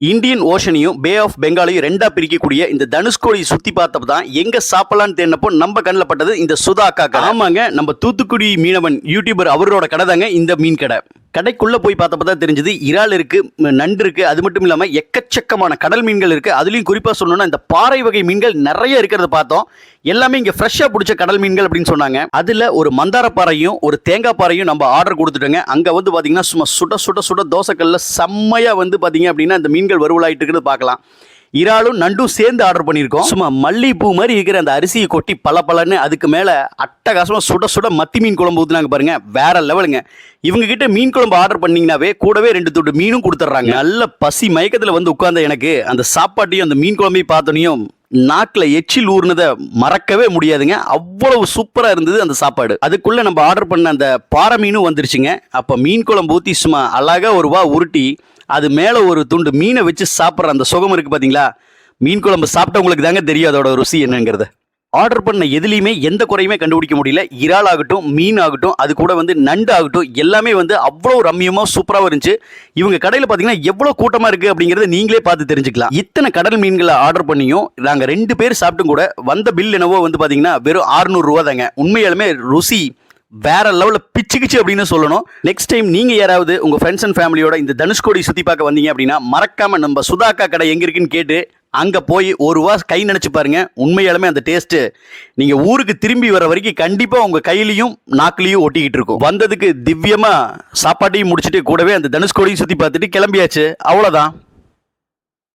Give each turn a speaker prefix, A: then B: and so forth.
A: Indian ஓஷனையும் bay of பெங்காலையும் ரெண்டா பிரிக்கக்கூடிய இந்த தனுஷ்கோடி சுத்தி பார்த்தப்ப தான் எங்க சாப்பிடலான்னு தேடினப்போ நம்ம கண்ணில் பட்டது இந்த சுதா அக்கா கடை. ஆமாங்க, நம்ம தூத்துக்குடி மீனவன் யூடியூபர் அவரோட கடை தாங்க இந்த மீன் கடை. கடைக்குள்ள போய் பார்த்தப்ப தான் தெரிஞ்சது இறால் இருக்கு, நண்டு இருக்கு, அது மட்டும் இல்லாம எக்கச்சக்கமான கடல் மீன்கள் இருக்கு. அதுலயும் குறிப்பா சொல்லணும்னா இந்த பாறை வகை மீன்கள் நிறைய இருக்கிறத பார்த்தோம். எல்லாமே இங்க ஃப்ரெஷ்ஷா பிடிச்ச கடல் மீன்கள் அப்படின்னு சொன்னாங்க. அதுல ஒரு மந்தார பாறையும் ஒரு தேங்காய் பாறையும் நம்ம ஆர்டர் கொடுத்துட்டோங்க. அங்க வந்து பாத்தீங்கன்னா சும்மா சுட சுட சுட தோசைக்கல்ல செம்மையா வந்து பாத்தீங்க அப்படின்னா இந்த மீன்கள் வறுவலாயிட்டு இருக்கிறது பார்க்கலாம். இறாலும் நண்டும் சேர்ந்து ஆர்டர் பண்ணியிருக்கோம். சும்மா மல்லிகைப்பூ மாதிரி இருக்கிற அந்த அரிசியை கொட்டி பல அதுக்கு மேல அட்டகாசமா சுட சுட மத்தி மீன் குழம்பு ஊத்துனாங்க பாருங்க, வேற லெவலுங்க. இவங்க கிட்ட மீன் குழம்பு ஆர்டர் பண்ணீங்கன்னாவே கூடவே 2 துண்டு மீனும் கொடுத்துட்றாங்க. நல்ல பசி மயக்கத்துல வந்து உட்கார்ந்த எனக்கு அந்த சாப்பாட்டையும் அந்த மீன் குழம்பையும் பார்த்தோனையும் நாக்கில் எச்சில் ஊர்னதை மறக்கவே முடியாதுங்க. அவ்வளவு சூப்பரா இருந்தது அந்த சாப்பாடு. அதுக்குள்ள நம்ம ஆர்டர் பண்ண அந்த பாறை மீனும் வந்துருச்சுங்க. அப்ப மீன் குழம்பு ஊத்தி சும்மா அழகா ஒரு வா உருட்டி அது மேல ஒரு துண்டு மீனை வச்சு சாப்பிட்ற அந்த சுகம் இருக்கு பாத்தீங்களா. மீன் குழம்பு சாப்பிட்டவங்களுக்கு தாங்க தெரியும் அதோட ருசி என்னங்கிறது. ஆர்டர் பண்ண எதுலையுமே எந்த குறையுமே கண்டுபிடிக்க முடியல. இறால் ஆகட்டும், மீன் ஆகட்டும், அது கூட வந்து நண்டு ஆகட்டும், எல்லாமே வந்து அவ்வளோ ரம்மியமா சூப்பராக இருந்துச்சு. இவங்க கடையில் பார்த்தீங்கன்னா எவ்வளோ கூட்டமாக இருக்குது அப்படிங்கிறத நீங்களே பார்த்து தெரிஞ்சுக்கலாம். இத்தனை கடல் மீன்களை ஆர்டர் பண்ணியும் நாங்கள் 2 பேர் சாப்பிட்டும் கூட வந்த பில் என்னவோ வந்து பார்த்தீங்கன்னா வெறும் 600 ரூபா தாங்க. உண்மையாலுமே ருசி வேற லெவலில் பிச்சுக்கிச்சு அப்படின்னு சொல்லணும். நெக்ஸ்ட் டைம் நீங்க யாராவது உங்க ஃப்ரெண்ட்ஸ் அண்ட் ஃபேமிலியோட இந்த தனுஷ்கோடி சுத்தி பார்க்க வந்தீங்க அப்படின்னா மறக்காம நம்ம சுதாக்கா கடை எங்க இருக்குன்னு கேட்டு அங்க போய் ஒரு வா கை நினைச்சு பாருங்க. உண்மையாலுமே அந்த டேஸ்ட் நீங்க ஊருக்கு திரும்பி வர வரைக்கும் கண்டிப்பா உங்க கையிலையும் நாக்கிலையும் ஒட்டிக்கிட்டு இருக்கும். வந்ததுக்கு திவ்யமா சாப்பாட்டையும் முடிச்சுட்டு கூடவே அந்த தனுஷ்கோடியும் சுத்தி பார்த்துட்டு கிளம்பியாச்சு. அவ்வளவுதான்.